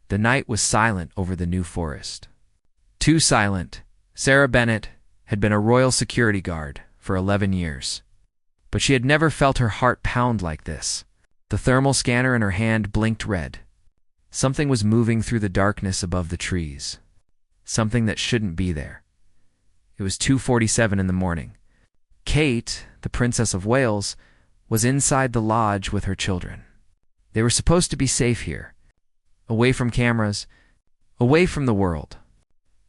The night was silent over the New Forest. Too silent. Sarah Bennett had been a royal security guard for 11 years. But she had never felt her heart pound like this. The thermal scanner in her hand blinked red. Something was moving through the darkness above the trees. Something that shouldn't be there. It was 2:47 in the morning. Kate, the Princess of Wales, was inside the lodge with her children. They were supposed to be safe here, away from cameras, away from the world.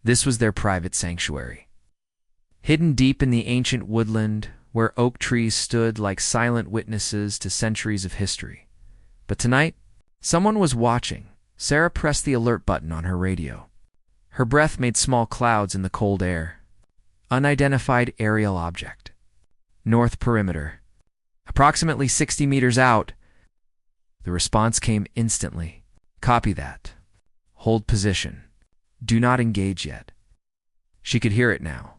This was their private sanctuary. Hidden deep in the ancient woodland, where oak trees stood like silent witnesses to centuries of history. But tonight, someone was watching. Sarah pressed the alert button on her radio. Her breath made small clouds in the cold air. Unidentified aerial object. North perimeter. Approximately 60 meters out. The response came instantly. Copy that. Hold position. Do not engage yet. She could hear it now.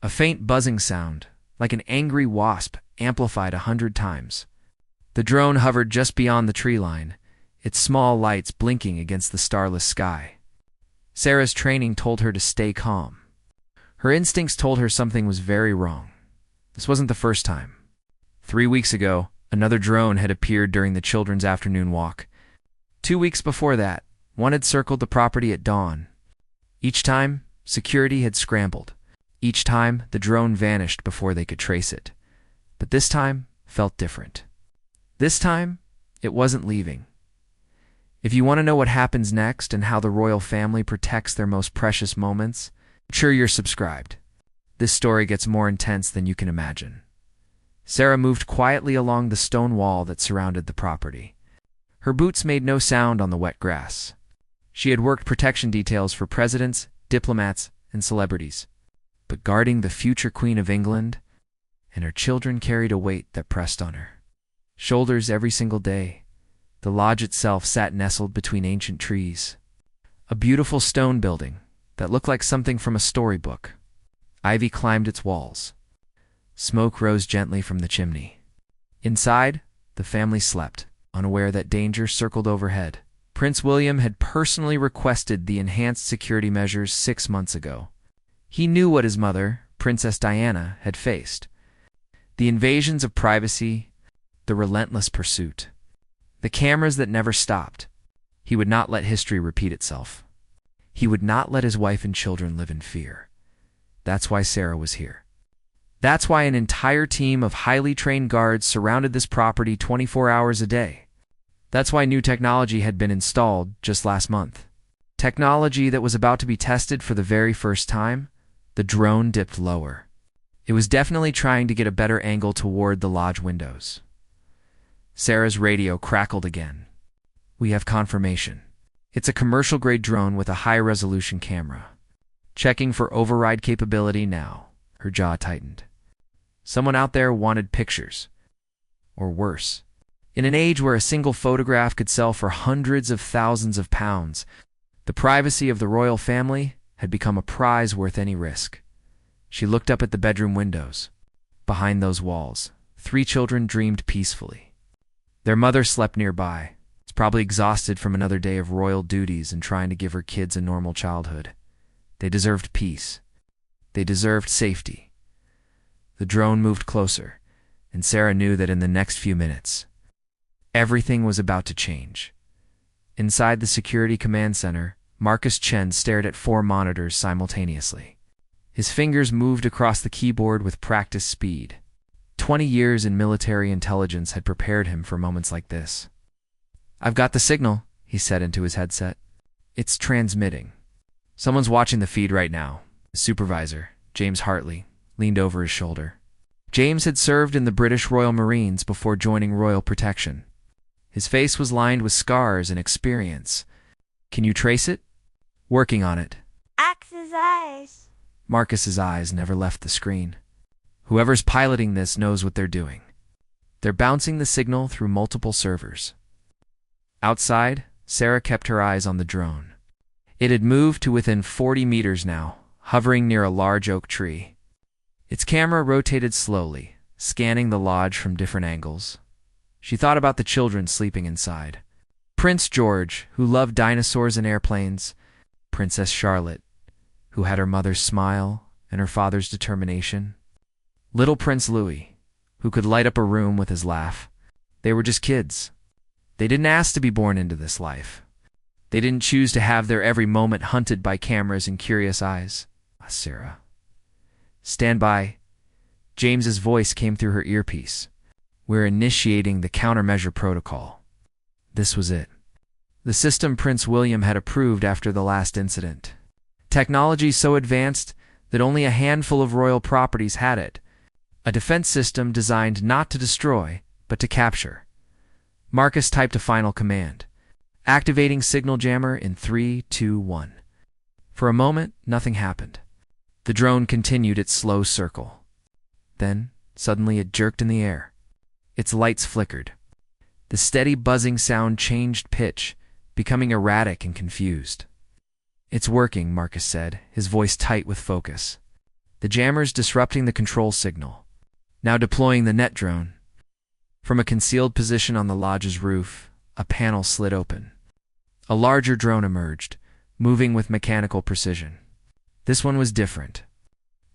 A faint buzzing sound, like an angry wasp, amplified 100 times. The drone hovered just beyond the tree line, its small lights blinking against the starless sky. Sarah's training told her to stay calm. Her instincts told her something was very wrong. This wasn't the first time. 3 weeks ago, another drone had appeared during the children's afternoon walk. 2 weeks before that, one had circled the property at dawn. Each time, security had scrambled. Each time, the drone vanished before they could trace it. But this time felt different. This time, it wasn't leaving. If you want to know what happens next and how the royal family protects their most precious moments, I'm sure you're subscribed. This story gets more intense than you can imagine. Sarah moved quietly along the stone wall that surrounded the property. Her boots made no sound on the wet grass. She had worked protection details for presidents, diplomats, and celebrities. But guarding the future Queen of England and her children carried a weight that pressed on her shoulders every single day. The lodge itself sat nestled between ancient trees. A beautiful stone building that looked like something from a storybook. Ivy climbed its walls. Smoke rose gently from the chimney. Inside, the family slept, unaware that danger circled overhead. Prince William had personally requested the enhanced security measures 6 months ago. He knew what his mother, Princess Diana, had faced. The invasions of privacy, the relentless pursuit, the cameras that never stopped. He would not let history repeat itself. He would not let his wife and children live in fear. That's why Sarah was here. That's why an entire team of highly trained guards surrounded this property 24 hours a day. That's why new technology had been installed just last month. Technology that was about to be tested for the very first time. The drone dipped lower. It was definitely trying to get a better angle toward the lodge windows. Sarah's radio crackled again. We have confirmation. It's a commercial-grade drone with a high-resolution camera. Checking for override capability now. Her jaw tightened. Someone out there wanted pictures. Or worse. In an age where a single photograph could sell for hundreds of thousands of pounds, the privacy of the royal family had become a prize worth any risk. She looked up at the bedroom windows. Behind those walls, 3 children dreamed peacefully. Their mother slept nearby, probably exhausted from another day of royal duties and trying to give her kids a normal childhood. They deserved peace. They deserved safety. The drone moved closer, and Sarah knew that in the next few minutes, everything was about to change. Inside the security command center, Marcus Chen stared at 4 monitors simultaneously. His fingers moved across the keyboard with practiced speed. 20 years in military intelligence had prepared him for moments like this. I've got the signal, he said into his headset. It's transmitting. Someone's watching the feed right now. The supervisor, James Hartley, leaned over his shoulder. James had served in the British Royal Marines before joining Royal Protection. His face was lined with scars and experience. Can you trace it? Working on it. Axe's eyes. Marcus's eyes never left the screen. Whoever's piloting this knows what they're doing. They're bouncing the signal through multiple servers. Outside, Sarah kept her eyes on the drone. It had moved to within 40 meters now, hovering near a large oak tree. Its camera rotated slowly, scanning the lodge from different angles. She thought about the children sleeping inside. Prince George, who loved dinosaurs and airplanes, Princess Charlotte, who had her mother's smile and her father's determination, little Prince Louis, who could light up a room with his laugh. They were just kids. They didn't ask to be born into this life. They didn't choose to have their every moment hunted by cameras and curious eyes. Sarah. Stand by. James's voice came through her earpiece. We're initiating the countermeasure protocol. This was it. The system Prince William had approved after the last incident. Technology so advanced that only a handful of royal properties had it. A defense system designed not to destroy, but to capture. Marcus typed a final command. Activating signal jammer in 3, 2, 1. For a moment, nothing happened. The drone continued its slow circle. Then, suddenly it jerked in the air. Its lights flickered. The steady buzzing sound changed pitch, becoming erratic and confused. It's working, Marcus said, his voice tight with focus. The jammer's disrupting the control signal. Now deploying the net drone. From a concealed position on the lodge's roof, a panel slid open. A larger drone emerged, moving with mechanical precision. This one was different.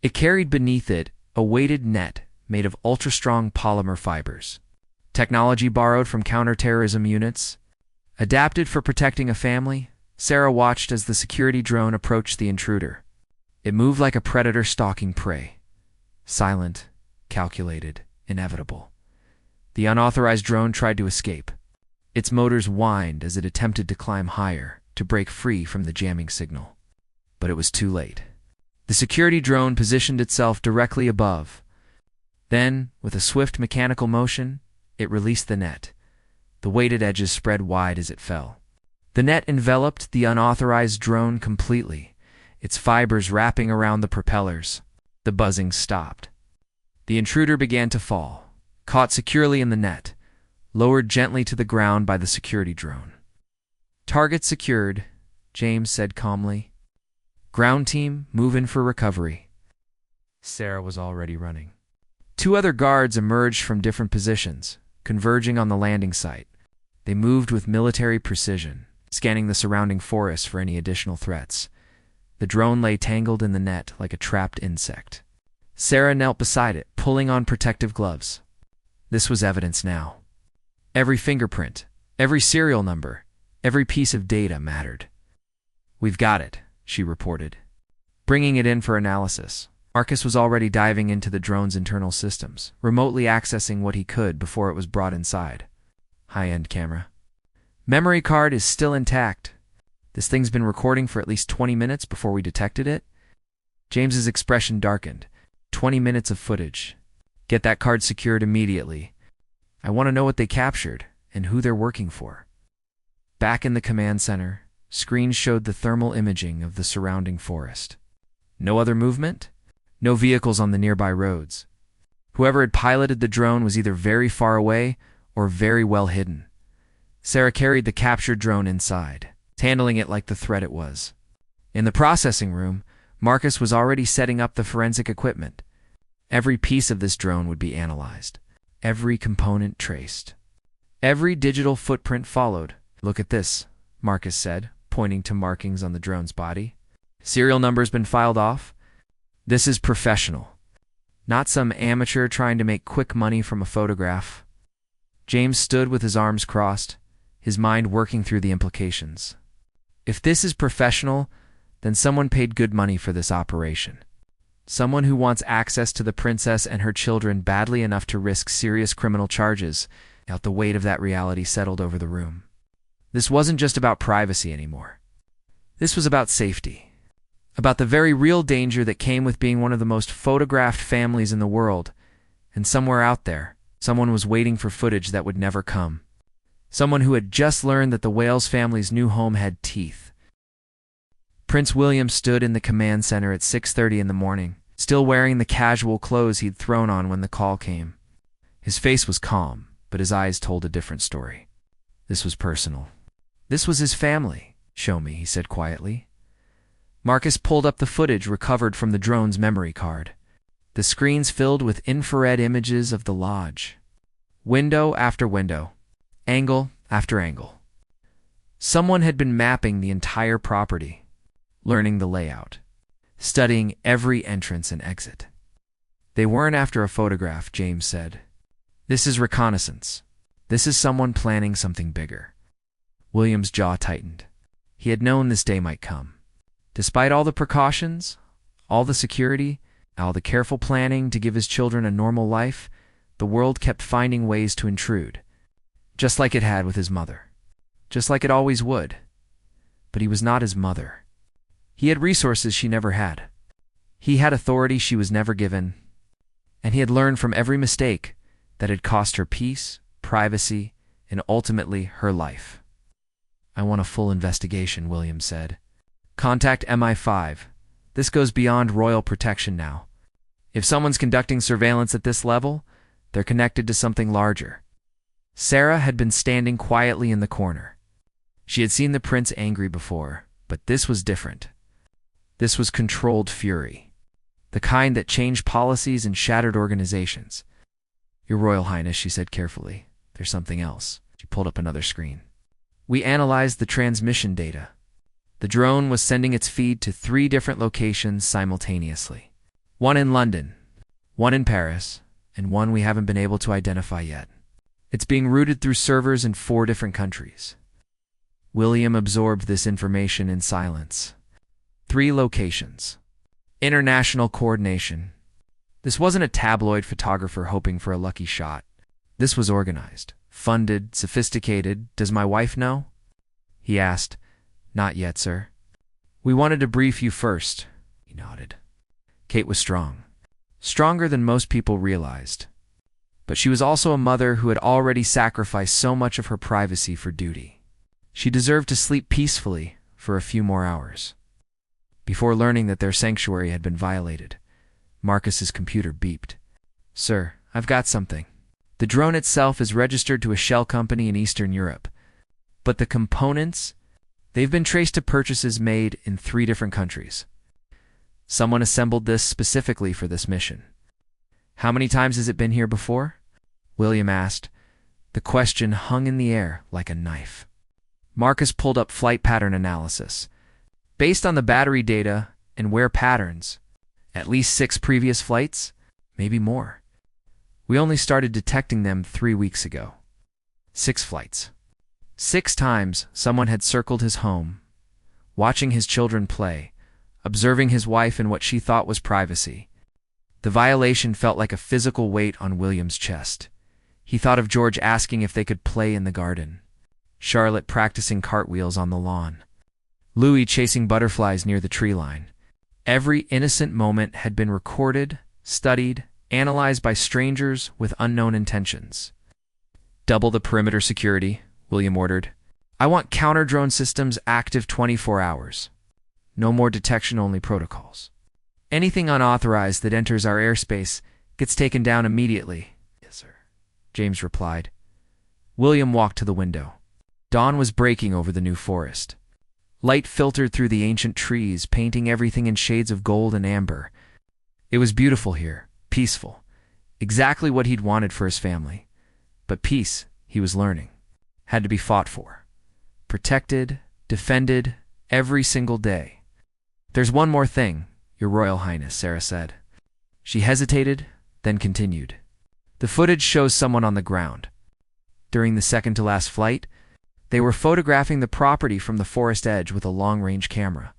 It carried beneath it a weighted net made of ultra-strong polymer fibers. Technology borrowed from counterterrorism units. Adapted for protecting a family, Sarah watched as the security drone approached the intruder. It moved like a predator stalking prey. Silent, calculated, inevitable. The unauthorized drone tried to escape. Its motors whined as it attempted to climb higher, to break free from the jamming signal. But it was too late. The security drone positioned itself directly above. Then, with a swift mechanical motion, it released the net. The weighted edges spread wide as it fell. The net enveloped the unauthorized drone completely, its fibers wrapping around the propellers. The buzzing stopped. The intruder began to fall, caught securely in the net, lowered gently to the ground by the security drone. Target secured, James said calmly. Ground team, move in for recovery. Sarah was already running. 2 other guards emerged from different positions, converging on the landing site. They moved with military precision, scanning the surrounding forest for any additional threats. The drone lay tangled in the net like a trapped insect. Sarah knelt beside it, pulling on protective gloves. This was evidence now. Every fingerprint, every serial number, every piece of data mattered. We've got it, she reported. Bringing it in for analysis, Marcus was already diving into the drone's internal systems, remotely accessing what he could before it was brought inside. High-end camera. Memory card is still intact. This thing's been recording for at least 20 minutes before we detected it. James's expression darkened. 20 minutes of footage. Get that card secured immediately. I want to know what they captured and who they're working for. Back in the command center, screens showed the thermal imaging of the surrounding forest. No other movement? No vehicles on the nearby roads. Whoever had piloted the drone was either very far away or very well hidden. Sarah carried the captured drone inside, handling it like the threat it was. In the processing room, Marcus was already setting up the forensic equipment. Every piece of this drone would be analyzed. Every component traced. Every digital footprint followed. Look at this, Marcus said, pointing to markings on the drone's body. Serial number's been filed off. This is professional. Not some amateur trying to make quick money from a photograph. James stood with his arms crossed, his mind working through the implications. If this is professional, then someone paid good money for this operation. Someone who wants access to the princess and her children badly enough to risk serious criminal charges. The weight of that reality settled over the room. This wasn't just about privacy anymore. This was about safety. About the very real danger that came with being one of the most photographed families in the world. And somewhere out there, someone was waiting for footage that would never come. Someone who had just learned that the Wales family's new home had teeth. Prince William stood in the command center at 6:30 in the morning, still wearing the casual clothes he'd thrown on when the call came. His face was calm, but his eyes told a different story. This was personal. This was his family. Show me, he said quietly. Marcus pulled up the footage recovered from the drone's memory card. The screens filled with infrared images of the lodge. Window after window. Angle after angle. Someone had been mapping the entire property, learning the layout, studying every entrance and exit. They weren't after a photograph, James said. This is reconnaissance. This is someone planning something bigger. William's jaw tightened. He had known this day might come. Despite all the precautions, all the security, all the careful planning to give his children a normal life, the world kept finding ways to intrude, just like it had with his mother, just like it always would. But he was not his mother. He had resources she never had. He had authority she was never given, and he had learned from every mistake that had cost her peace, privacy, and ultimately her life. I want a full investigation, William said. Contact MI5. This goes beyond royal protection now. If someone's conducting surveillance at this level, they're connected to something larger. Sarah had been standing quietly in the corner. She had seen the prince angry before, but this was different. This was controlled fury, the kind that changed policies and shattered organizations. Your Royal Highness, she said carefully, there's something else. She pulled up another screen. We analyzed the transmission data. The drone was sending its feed to 3 different locations simultaneously. One in London, one in Paris, and one we haven't been able to identify yet. It's being routed through servers in 4 different countries. William absorbed this information in silence. 3 locations. International coordination. This wasn't a tabloid photographer hoping for a lucky shot. This was organized, funded, sophisticated. Does my wife know? He asked. Not yet, sir. We wanted to brief you first. He nodded. Kate was strong. Stronger than most people realized. But she was also a mother who had already sacrificed so much of her privacy for duty. She deserved to sleep peacefully for a few more hours. Before learning that their sanctuary had been violated, Marcus's computer beeped. Sir, I've got something. The drone itself is registered to a shell company in Eastern Europe. But the components, they've been traced to purchases made in 3 different countries. Someone assembled this specifically for this mission. How many times has it been here before? William asked. The question hung in the air like a knife. Marcus pulled up flight pattern analysis. Based on the battery data and wear patterns, at least 6 previous flights, maybe more. We only started detecting them 3 weeks ago. 6 flights. 6 times someone had circled his home, watching his children play, observing his wife in what she thought was privacy. The violation felt like a physical weight on William's chest. He thought of George asking if they could play in the garden, Charlotte practicing cartwheels on the lawn, Louis chasing butterflies near the tree line. Every innocent moment had been recorded, studied, analyzed by strangers with unknown intentions. Double the perimeter security, William ordered. I want counter-drone systems active 24 hours. No more detection-only protocols. Anything unauthorized that enters our airspace gets taken down immediately. Yes, sir, James replied. William walked to the window. Dawn was breaking over the New Forest. Light filtered through the ancient trees, painting everything in shades of gold and amber. It was beautiful here, peaceful, exactly what he'd wanted for his family. But peace, he was learning, had to be fought for. Protected, defended, every single day. There's one more thing, Your Royal Highness, Sarah said. She hesitated, then continued. The footage shows someone on the ground. During the second-to-last flight, they were photographing the property from the forest edge with a long-range camera.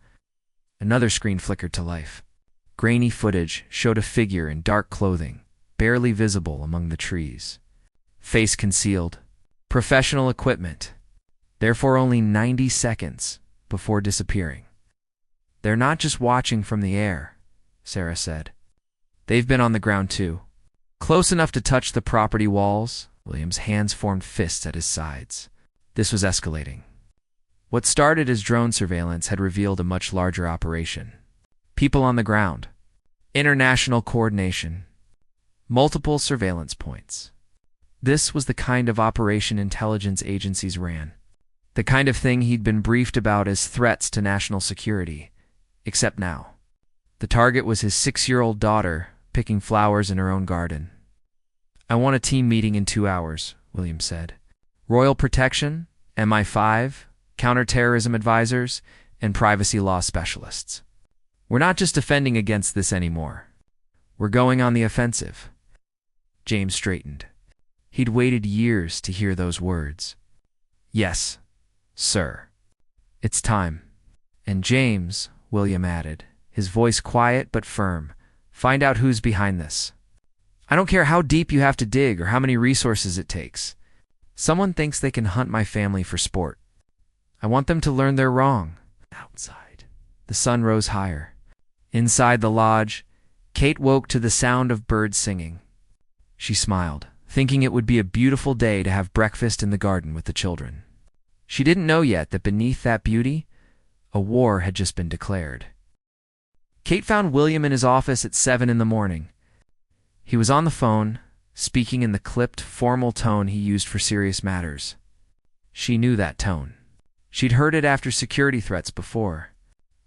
Another screen flickered to life. Grainy footage showed a figure in dark clothing, barely visible among the trees. Face concealed. Professional equipment. Therefore only 90 seconds before disappearing. They're not just watching from the air, Sarah said. They've been on the ground too. Close enough to touch the property walls, William's hands formed fists at his sides. This was escalating. What started as drone surveillance had revealed a much larger operation. People on the ground. International coordination. Multiple surveillance points. This was the kind of operation intelligence agencies ran. The kind of thing he'd been briefed about as threats to national security. Except now. The target was his 6-year-old daughter, picking flowers in her own garden. I want a team meeting in 2 hours, William said. Royal protection, MI5, counterterrorism advisors, and privacy law specialists. We're not just defending against this anymore. We're going on the offensive. James straightened. He'd waited years to hear those words. Yes, sir. It's time. And James, William added, his voice quiet but firm, find out who's behind this. I don't care how deep you have to dig or how many resources it takes. Someone thinks they can hunt my family for sport. I want them to learn they're wrong. Outside, the sun rose higher. Inside the lodge, Kate woke to the sound of birds singing. She smiled, thinking it would be a beautiful day to have breakfast in the garden with the children. She didn't know yet that beneath that beauty, a war had just been declared. Kate found William in his office at 7 in the morning. He was on the phone, speaking in the clipped, formal tone he used for serious matters. She knew that tone. She'd heard it after security threats before.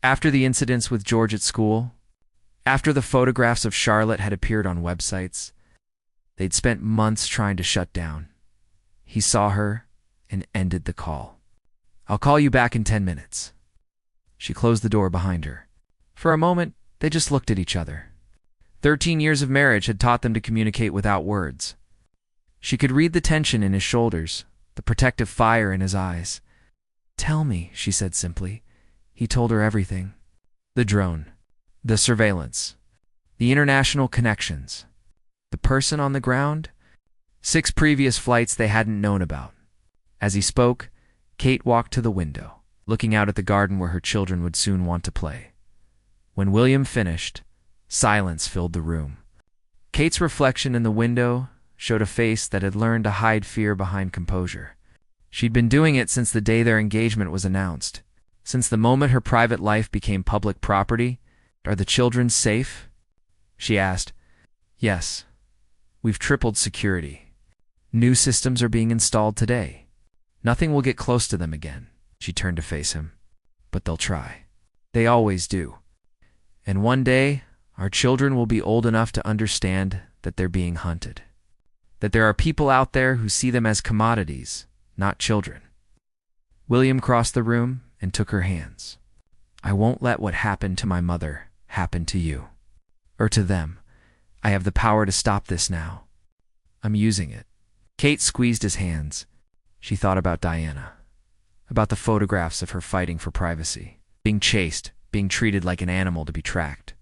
After the incidents with George at school. After the photographs of Charlotte had appeared on websites. They'd spent months trying to shut down. He saw her and ended the call. I'll call you back in 10 minutes. She closed the door behind her. For a moment, they just looked at each other. 13 years of marriage had taught them to communicate without words. She could read the tension in his shoulders, the protective fire in his eyes. Tell me, she said simply. He told her everything. The drone, the surveillance, the international connections, the person on the ground, 6 previous flights they hadn't known about. As he spoke, Kate walked to the window, looking out at the garden where her children would soon want to play. When William finished, silence filled the room. Kate's reflection in the window showed a face that had learned to hide fear behind composure. She'd been doing it since the day their engagement was announced, since the moment her private life became public property. Are the children safe? She asked. Yes. We've tripled security. New systems are being installed today. Nothing will get close to them again. She turned to face him. But they'll try. They always do. And one day, our children will be old enough to understand that they're being hunted. That there are people out there who see them as commodities, not children. William crossed the room and took her hands. I won't let what happened to my mother happen to you. Or to them. I have the power to stop this now. I'm using it. Kate squeezed his hands. She thought about Diana. About the photographs of her fighting for privacy. Being chased, being treated like an animal to be tracked.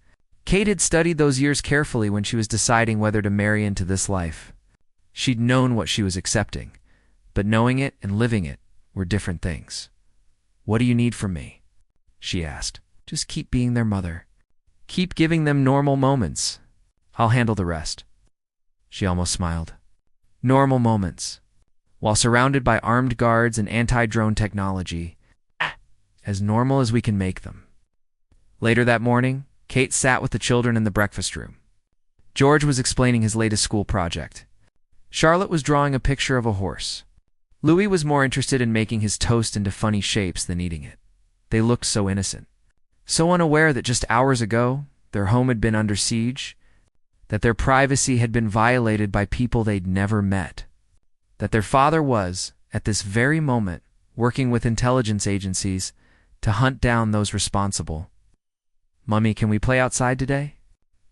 Kate had studied those years carefully when she was deciding whether to marry into this life. She'd known what she was accepting, but knowing it and living it were different things. What do you need from me? She asked. Just keep being their mother. Keep giving them normal moments. I'll handle the rest. She almost smiled. Normal moments. While surrounded by armed guards and anti-drone technology, as normal as we can make them. Later that morning, Kate sat with the children in the breakfast room. George was explaining his latest school project. Charlotte was drawing a picture of a horse. Louis was more interested in making his toast into funny shapes than eating it. They looked so innocent. So unaware that just hours ago, their home had been under siege, that their privacy had been violated by people they'd never met, that their father was, at this very moment, working with intelligence agencies to hunt down those responsible. Mummy, can we play outside today?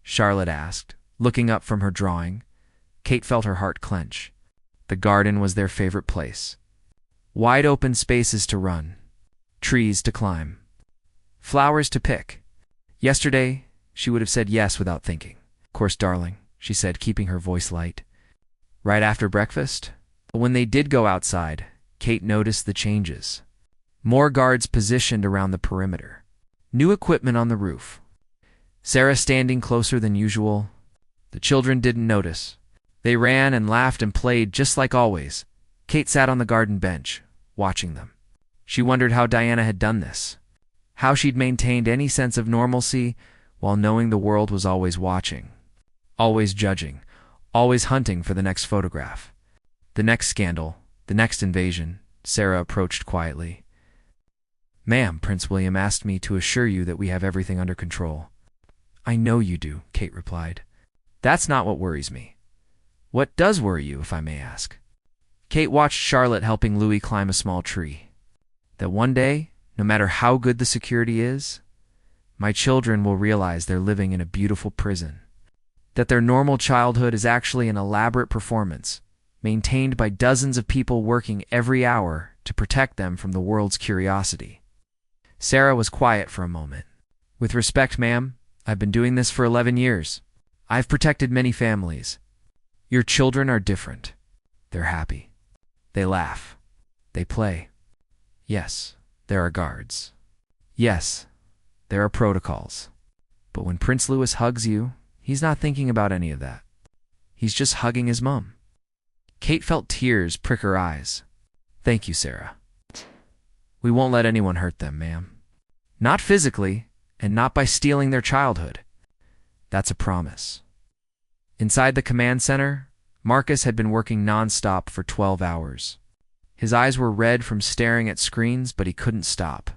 Charlotte asked, looking up from her drawing. Kate felt her heart clench. The garden was their favorite place. Wide open spaces to run, trees to climb, flowers to pick. Yesterday, she would have said yes without thinking. Of course, darling, she said, keeping her voice light. Right after breakfast? But when they did go outside, Kate noticed the changes. More guards positioned around the perimeter. New equipment on the roof. Sarah standing closer than usual. The children didn't notice. They ran and laughed and played just like always. Kate sat on the garden bench, watching them. She wondered how Diana had done this. How she'd maintained any sense of normalcy while knowing the world was always watching. Always judging. Always hunting for the next photograph. The next scandal. The next invasion. Sarah approached quietly. Ma'am, Prince William asked me to assure you that we have everything under control. I know you do, Kate replied. That's not what worries me. What does worry you, if I may ask? Kate watched Charlotte helping Louis climb a small tree. That one day, no matter how good the security is, my children will realize they're living in a beautiful prison. That their normal childhood is actually an elaborate performance, maintained by dozens of people working every hour to protect them from the world's curiosity. Sarah was quiet for a moment. With respect, ma'am, I've been doing this for 11 years. I've protected many families. Your children are different. They're happy. They laugh. They play. Yes, there are guards. Yes, there are protocols. But when Prince Louis hugs you, he's not thinking about any of that. He's just hugging his mum. Kate felt tears prick her eyes. Thank you, Sarah. We won't let anyone hurt them, ma'am. Not physically, and not by stealing their childhood. That's a promise. Inside the command center, Marcus had been working non-stop for 12 hours. His eyes were red from staring at screens, but he couldn't stop.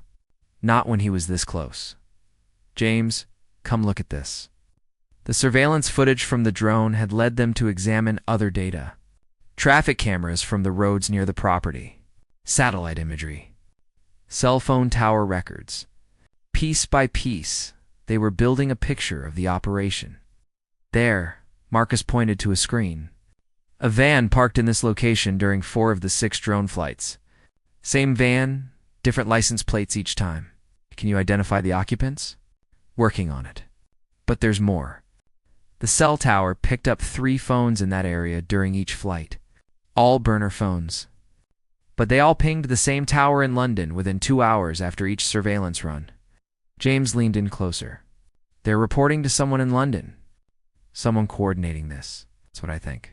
Not when he was this close. James, come look at this. The surveillance footage from the drone had led them to examine other data. Traffic cameras from the roads near the property. Satellite imagery. Cell phone tower records. Piece by piece, they were building a picture of the operation. There, Marcus pointed to a screen. A van parked in this location during 4 of the 6 drone flights. Same van, different license plates each time. Can you identify the occupants? Working on it. But there's more. The cell tower picked up 3 phones in that area during each flight. All burner phones. But they all pinged the same tower in London within 2 hours after each surveillance run. James leaned in closer. They're reporting to someone in London. Someone coordinating this. That's what I think.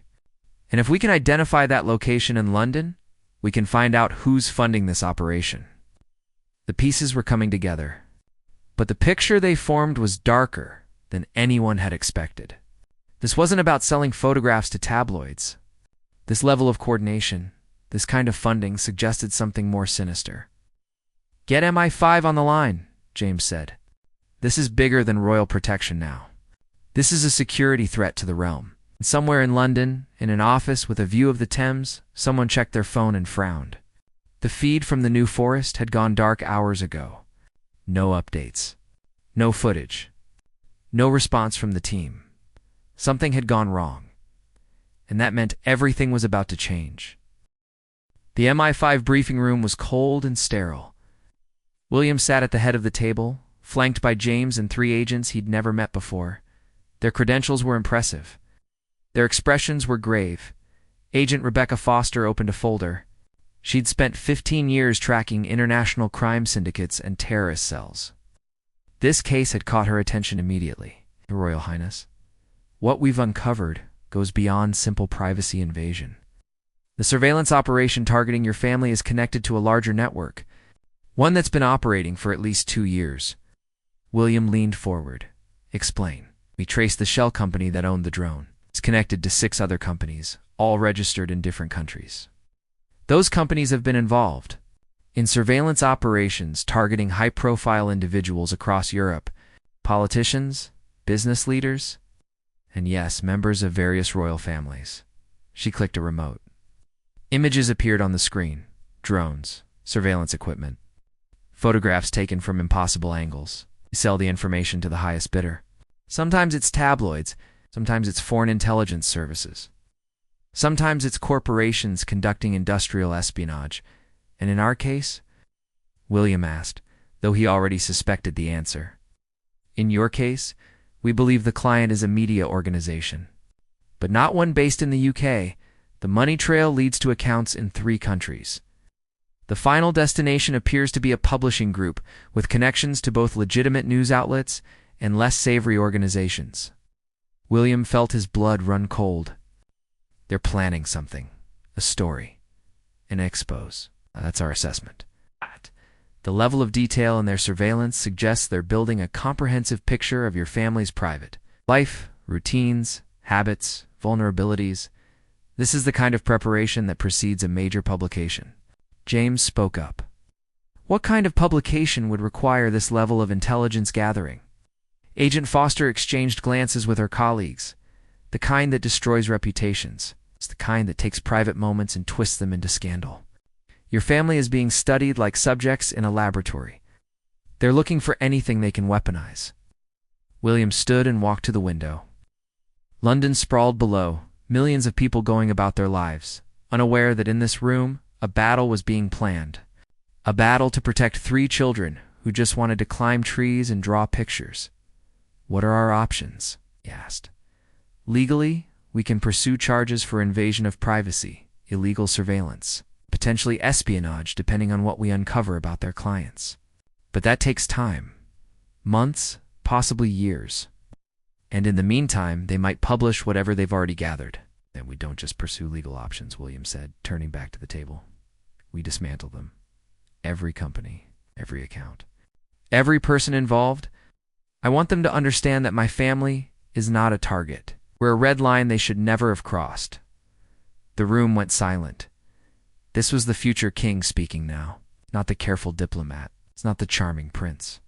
And if we can identify that location in London, we can find out who's funding this operation. The pieces were coming together. But the picture they formed was darker than anyone had expected. This wasn't about selling photographs to tabloids. This level of coordination, this kind of funding, suggested something more sinister. Get MI5 on the line, James said. This is bigger than royal protection now. This is a security threat to the realm. And somewhere in London, in an office with a view of the Thames, someone checked their phone and frowned. The feed from the New Forest had gone dark hours ago. No updates. No footage. No response from the team. Something had gone wrong. And that meant everything was about to change. The MI5 briefing room was cold and sterile. William sat at the head of the table, flanked by James and 3 agents he'd never met before. Their credentials were impressive. Their expressions were grave. Agent Rebecca Foster opened a folder. She'd spent 15 years tracking international crime syndicates and terrorist cells. This case had caught her attention immediately. Your Royal Highness, what we've uncovered goes beyond simple privacy invasion. The surveillance operation targeting your family is connected to a larger network, one that's been operating for at least 2 years. William leaned forward. Explain. We traced the shell company that owned the drone. It's connected to 6 other companies, all registered in different countries. Those companies have been involved in surveillance operations targeting high-profile individuals across Europe, politicians, business leaders, and yes, members of various royal families. She clicked a remote. Images appeared on the screen. Drones, surveillance equipment, photographs taken from impossible angles. You sell the information to the highest bidder. Sometimes it's tabloids, sometimes it's foreign intelligence services. Sometimes it's corporations conducting industrial espionage. And in our case? William asked, though he already suspected the answer. In your case, we believe the client is a media organization, but not one based in the UK. The money trail leads to accounts in 3 countries. The final destination appears to be a publishing group with connections to both legitimate news outlets and less savory organizations. William felt his blood run cold. They're planning something, a story, an expose. That's our assessment. The level of detail in their surveillance suggests they're building a comprehensive picture of your family's private life, routines, habits, vulnerabilities. This is the kind of preparation that precedes a major publication. James spoke up. What kind of publication would require this level of intelligence gathering? Agent Foster exchanged glances with her colleagues. The kind that destroys reputations. It's the kind that takes private moments and twists them into scandal. Your family is being studied like subjects in a laboratory. They're looking for anything they can weaponize. William stood and walked to the window. London sprawled below, millions of people going about their lives, unaware that in this room, a battle was being planned. A battle to protect 3 children who just wanted to climb trees and draw pictures. What are our options? He asked. Legally, we can pursue charges for invasion of privacy, illegal surveillance, potentially espionage depending on what we uncover about their clients. But that takes time. Months, possibly years. And in the meantime, they might publish whatever they've already gathered. And we don't just pursue legal options, William said, turning back to the table. We dismantle them. Every company, every account, every person involved. I want them to understand that my family is not a target. We're a red line they should never have crossed. The room went silent. This was the future king speaking now, not the careful diplomat. It's not the charming prince.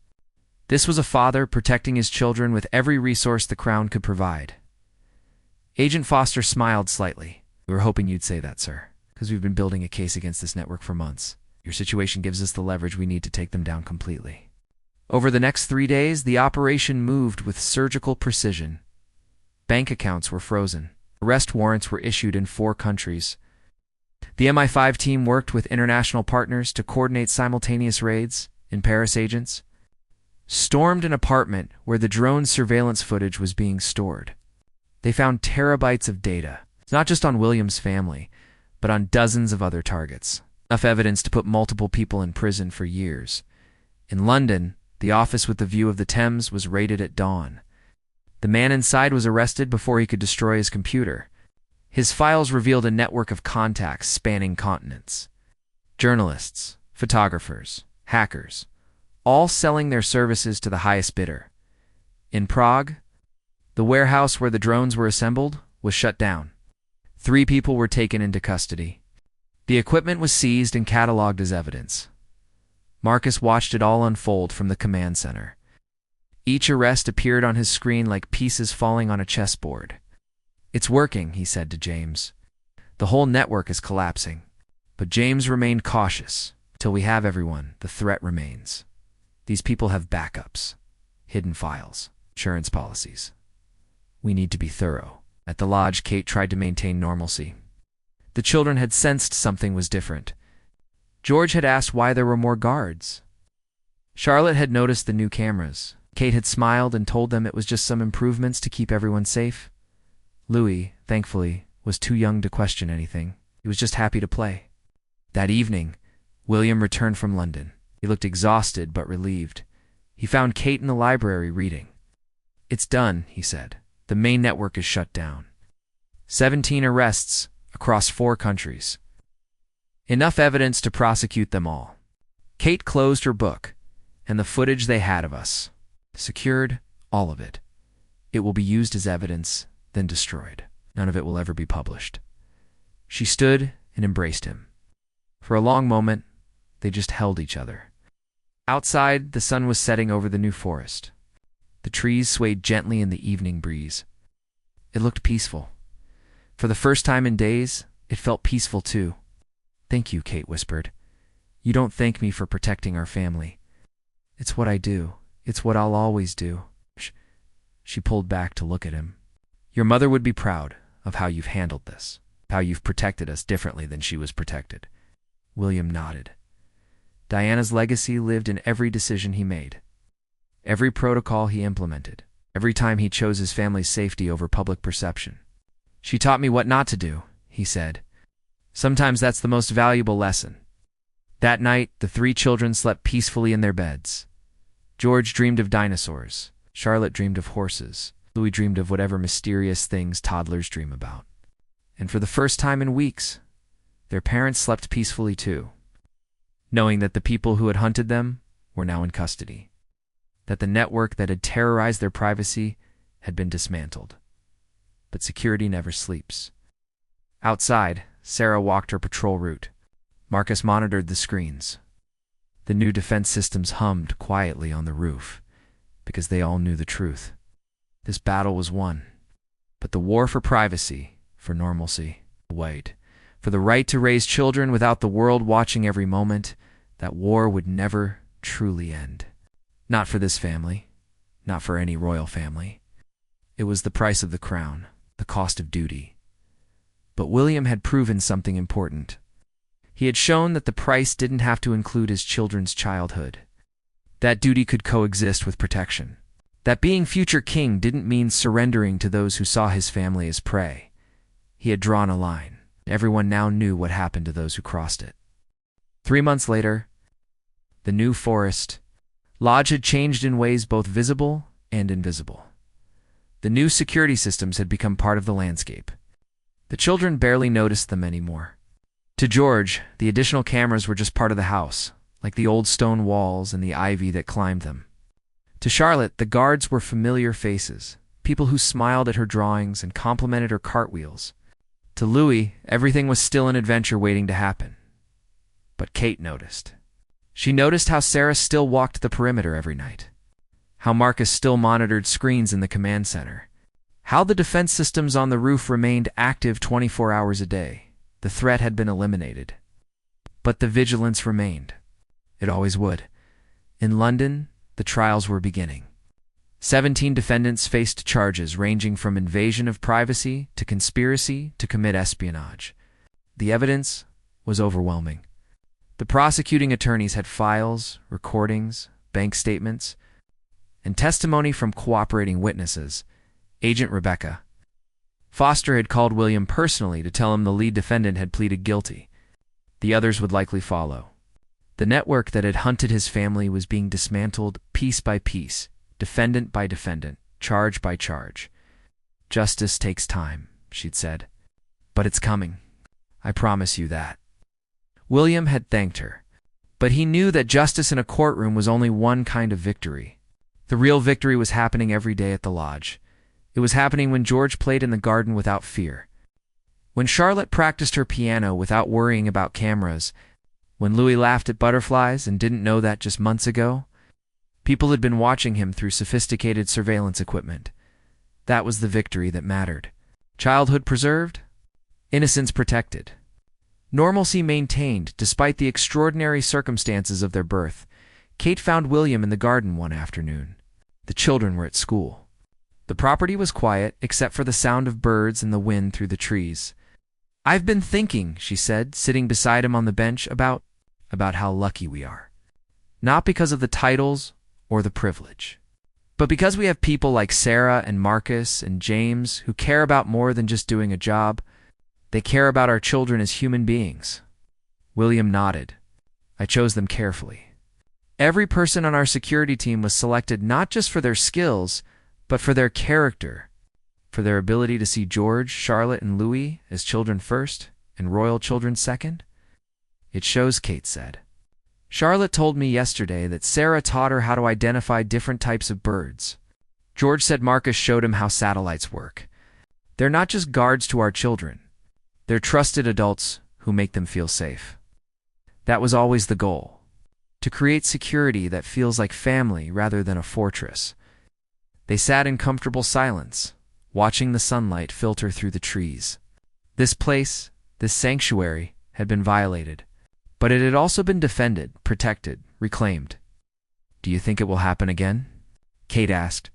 This was a father protecting his children with every resource the crown could provide. Agent Foster smiled slightly. We were hoping you'd say that, sir, because we've been building a case against this network for months. Your situation gives us the leverage we need to take them down completely. Over the next 3 days, the operation moved with surgical precision. Bank accounts were frozen. Arrest warrants were issued in 4 countries. The MI5 team worked with international partners to coordinate simultaneous raids. In Paris, agents stormed an apartment where the drone surveillance footage was being stored. They found terabytes of data, not just on William's family, but on dozens of other targets. Enough evidence to put multiple people in prison for years. In London, the office with the view of the Thames was raided at dawn. The man inside was arrested before he could destroy his computer. His files revealed a network of contacts spanning continents. Journalists, photographers, hackers, all selling their services to the highest bidder. In Prague, the warehouse where the drones were assembled was shut down. 3 people were taken into custody. The equipment was seized and cataloged as evidence. Marcus watched it all unfold from the command center. Each arrest appeared on his screen like pieces falling on a chessboard. It's working, he said to James. The whole network is collapsing. But James remained cautious. Till we have everyone, the threat remains. These people have backups, hidden files, insurance policies. We need to be thorough. At the lodge, Kate tried to maintain normalcy. The children had sensed something was different. George had asked why there were more guards. Charlotte had noticed the new cameras. Kate had smiled and told them it was just some improvements to keep everyone safe. Louis, thankfully, was too young to question anything. He was just happy to play. That evening, William returned from London. He looked exhausted but relieved. He found Kate in the library reading. It's done, he said. The main network is shut down. 17 arrests across 4 countries. Enough evidence to prosecute them all. Kate closed her book, and the footage they had of us. Secured, all of it. It will be used as evidence, then destroyed. None of it will ever be published. She stood and embraced him. For a long moment, they just held each other. Outside, the sun was setting over the new forest. The trees swayed gently in the evening breeze. It looked peaceful. For the first time in days, it felt peaceful too. Thank you, Kate whispered. You don't thank me for protecting our family. It's what I do. It's what I'll always do. She pulled back to look at him. Your mother would be proud of how you've handled this, how you've protected us differently than she was protected. William nodded. Diana's legacy lived in every decision he made, every protocol he implemented, every time he chose his family's safety over public perception. She taught me what not to do, he said. Sometimes that's the most valuable lesson. That night, the 3 children slept peacefully in their beds. George dreamed of dinosaurs. Charlotte dreamed of horses. Louis dreamed of whatever mysterious things toddlers dream about. And for the first time in weeks, their parents slept peacefully too, knowing that the people who had hunted them were now in custody, that the network that had terrorized their privacy had been dismantled. But security never sleeps. Outside, Sarah walked her patrol route. Marcus monitored the screens. The new defense systems hummed quietly on the roof, because they all knew the truth. This battle was won. But the war for privacy, for normalcy, wait, for the right to raise children without the world watching every moment, that war would never truly end. Not for this family, not for any royal family. It was the price of the crown, the cost of duty. But William had proven something important. He had shown that the price didn't have to include his children's childhood. That duty could coexist with protection. That being future king didn't mean surrendering to those who saw his family as prey. He had drawn a line. Everyone now knew what happened to those who crossed it. 3 months later, the new forest lodge had changed in ways both visible and invisible. The new security systems had become part of the landscape. The children barely noticed them anymore. To George, the additional cameras were just part of the house, like the old stone walls and the ivy that climbed them. To Charlotte, the guards were familiar faces, people who smiled at her drawings and complimented her cartwheels. To Louis, everything was still an adventure waiting to happen. But Kate noticed. She noticed how Sarah still walked the perimeter every night, how Marcus still monitored screens in the command center, how the defense systems on the roof remained active 24 hours a day. The threat had been eliminated. But the vigilance remained. It always would. In London, the trials were beginning. 17 defendants faced charges ranging from invasion of privacy to conspiracy to commit espionage. The evidence was overwhelming. The prosecuting attorneys had files, recordings, bank statements, and testimony from cooperating witnesses. Agent Rebecca Foster had called William personally to tell him the lead defendant had pleaded guilty. The others would likely follow. The network that had hunted his family was being dismantled piece by piece, defendant by defendant, charge by charge. Justice takes time, she'd said. But it's coming. I promise you that. William had thanked her. But he knew that justice in a courtroom was only one kind of victory. The real victory was happening every day at the lodge. It was happening when George played in the garden without fear, when Charlotte practiced her piano without worrying about cameras, when Louis laughed at butterflies and didn't know that just months ago. People had been watching him through sophisticated surveillance equipment. That was the victory that mattered. Childhood preserved, innocence protected, normalcy maintained despite the extraordinary circumstances of their birth. Kate found William in the garden one afternoon. The children were at school. The property was quiet, except for the sound of birds and the wind through the trees. "I've been thinking," she said, sitting beside him on the bench, about how lucky we are. Not because of the titles or the privilege, but because we have people like Sarah and Marcus and James who care about more than just doing a job. They care about our children as human beings. William nodded. I chose them carefully. Every person on our security team was selected not just for their skills, but for their character, for their ability to see George, Charlotte, and Louis as children first and royal children second. It shows, Kate said. Charlotte told me yesterday that Sarah taught her how to identify different types of birds. George said Marcus showed him how satellites work. They're not just guards to our children. They're trusted adults who make them feel safe. That was always the goal, to create security that feels like family rather than a fortress. They sat in comfortable silence, watching the sunlight filter through the trees. This place, this sanctuary, had been violated, but it had also been defended, protected, reclaimed. Do you think it will happen again? Kate asked.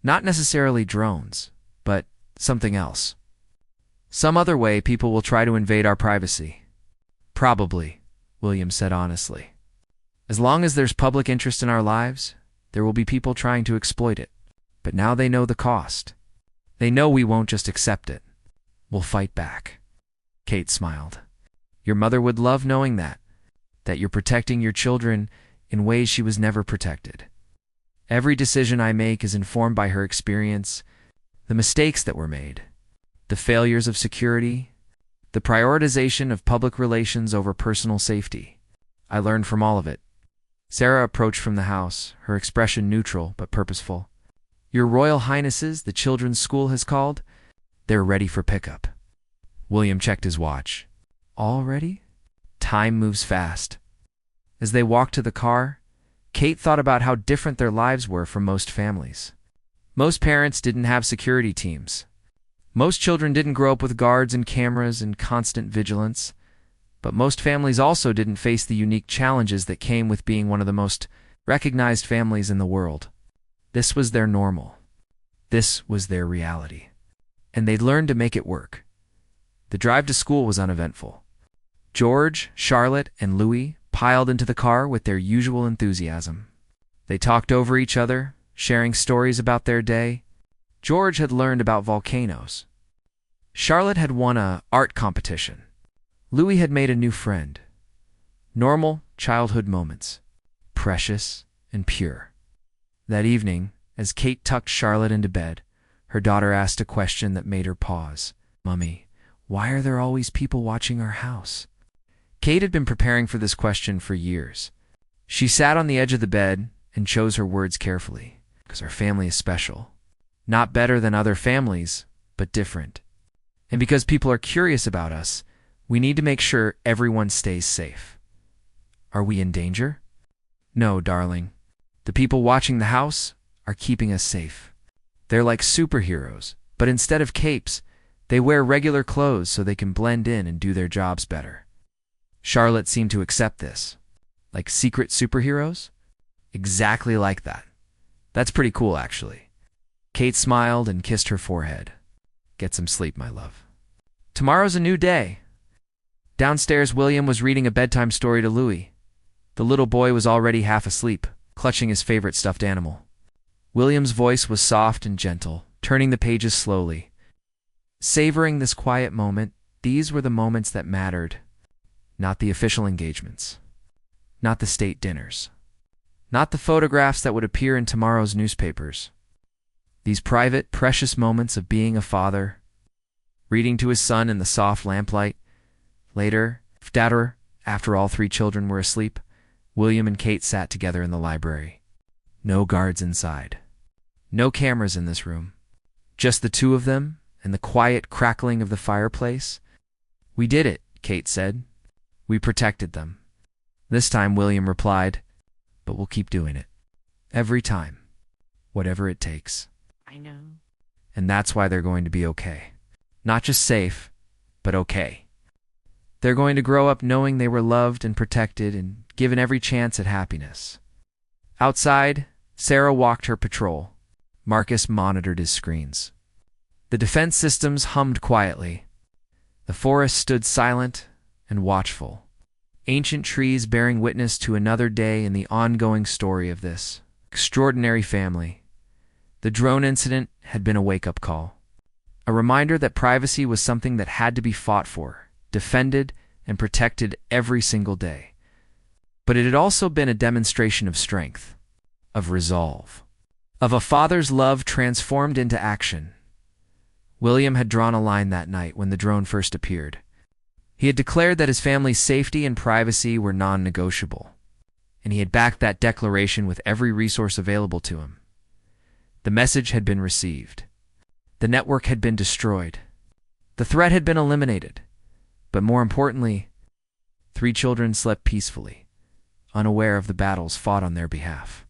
Not necessarily drones, but something else. Some other way people will try to invade our privacy. Probably, William said honestly. As long as there's public interest in our lives, there will be people trying to exploit it. But now they know the cost. They know we won't just accept it. We'll fight back. Kate smiled. Your mother would love knowing that you're protecting your children in ways she was never protected. Every decision I make is informed by her experience, the mistakes that were made, the failures of security, the prioritization of public relations over personal safety. I learned from all of it. Sarah approached from the house, her expression neutral but purposeful. Your Royal Highnesses, the children's school has called. They're ready for pickup. William checked his watch. Already? Time moves fast. As they walked to the car, Kate thought about how different their lives were from most families. Most parents didn't have security teams. Most children didn't grow up with guards and cameras and constant vigilance, but most families also didn't face the unique challenges that came with being one of the most recognized families in the world. This was their normal. This was their reality. And they'd learned to make it work. The drive to school was uneventful. George, Charlotte, and Louis piled into the car with their usual enthusiasm. They talked over each other, sharing stories about their day. George had learned about volcanoes. Charlotte had won an art competition. Louis had made a new friend. Normal childhood moments, precious and pure. That evening, as Kate tucked Charlotte into bed, her daughter asked a question that made her pause. "Mummy, why are there always people watching our house?" Kate had been preparing for this question for years. She sat on the edge of the bed and chose her words carefully, because our family is special. Not better than other families, but different. And because people are curious about us, we need to make sure everyone stays safe. Are we in danger? No, darling. The people watching the house are keeping us safe. They're like superheroes, but instead of capes, they wear regular clothes so they can blend in and do their jobs better. Charlotte seemed to accept this. Like secret superheroes? Exactly like that. That's pretty cool, actually. Kate smiled and kissed her forehead. Get some sleep, my love. Tomorrow's a new day. Downstairs, William was reading a bedtime story to Louis. The little boy was already half asleep, clutching his favorite stuffed animal. William's voice was soft and gentle, turning the pages slowly. Savoring this quiet moment, these were the moments that mattered. Not the official engagements. Not the state dinners. Not the photographs that would appear in tomorrow's newspapers. These private, precious moments of being a father, reading to his son in the soft lamplight. Later, after all three children were asleep, William and Kate sat together in the library. No guards inside. No cameras in this room. Just the two of them and the quiet crackling of the fireplace. We did it, Kate said. We protected them. This time, William replied, but we'll keep doing it. Every time. Whatever it takes. I know. And that's why they're going to be okay. Not just safe, but okay. They're going to grow up knowing they were loved and protected and given every chance at happiness. Outside, Sarah walked her patrol. Marcus monitored his screens. The defense systems hummed quietly. The forest stood silent and watchful. Ancient trees bearing witness to another day in the ongoing story of this extraordinary family. The drone incident had been a wake-up call. A reminder that privacy was something that had to be fought for, defended, and protected every single day. But it had also been a demonstration of strength, of resolve, of a father's love transformed into action. William had drawn a line that night when the drone first appeared. He had declared that his family's safety and privacy were non-negotiable, and he had backed that declaration with every resource available to him. The message had been received. The network had been destroyed. The threat had been eliminated. But more importantly, 3 children slept peacefully, unaware of the battles fought on their behalf,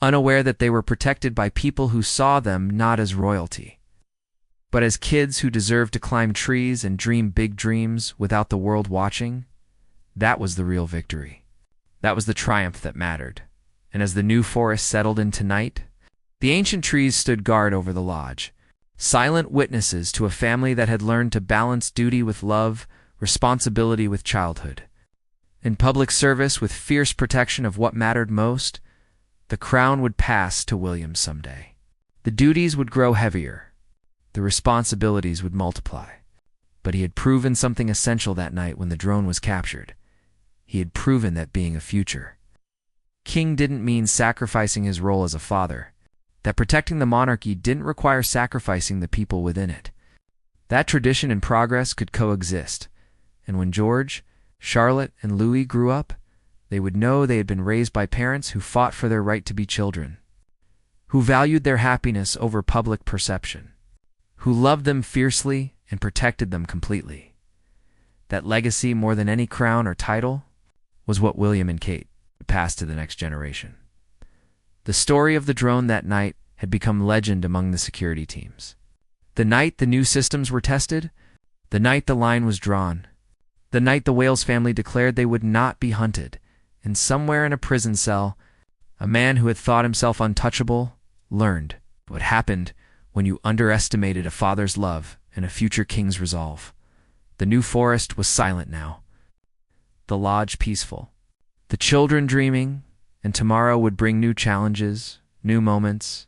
unaware that they were protected by people who saw them not as royalty, but as kids who deserved to climb trees and dream big dreams without the world watching. That was the real victory. That was the triumph that mattered. And as the new forest settled into night, the ancient trees stood guard over the lodge, silent witnesses to a family that had learned to balance duty with love, responsibility with childhood. In public service with fierce protection of what mattered most, the crown would pass to William someday. The duties would grow heavier. The responsibilities would multiply. But he had proven something essential that night when the drone was captured. He had proven that being a future king didn't mean sacrificing his role as a father, that protecting the monarchy didn't require sacrificing the people within it. That tradition and progress could coexist, and when George, Charlotte, and Louis grew up, they would know they had been raised by parents who fought for their right to be children, who valued their happiness over public perception, who loved them fiercely and protected them completely. That legacy, more than any crown or title, was what William and Kate passed to the next generation. The story of the drone that night had become legend among the security teams. The night the new systems were tested, the night the line was drawn, the night the Wales family declared they would not be hunted, and somewhere in a prison cell, a man who had thought himself untouchable learned what happened when you underestimated a father's love and a future king's resolve. The New Forest was silent now, the lodge peaceful, the children dreaming, and tomorrow would bring new challenges, new moments,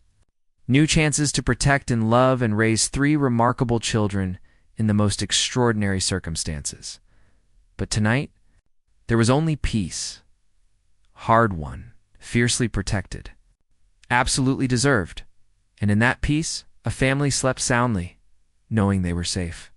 new chances to protect and love and raise 3 remarkable children in the most extraordinary circumstances. But tonight, there was only peace, hard-won, fiercely protected, absolutely deserved, and in that peace, a family slept soundly, knowing they were safe.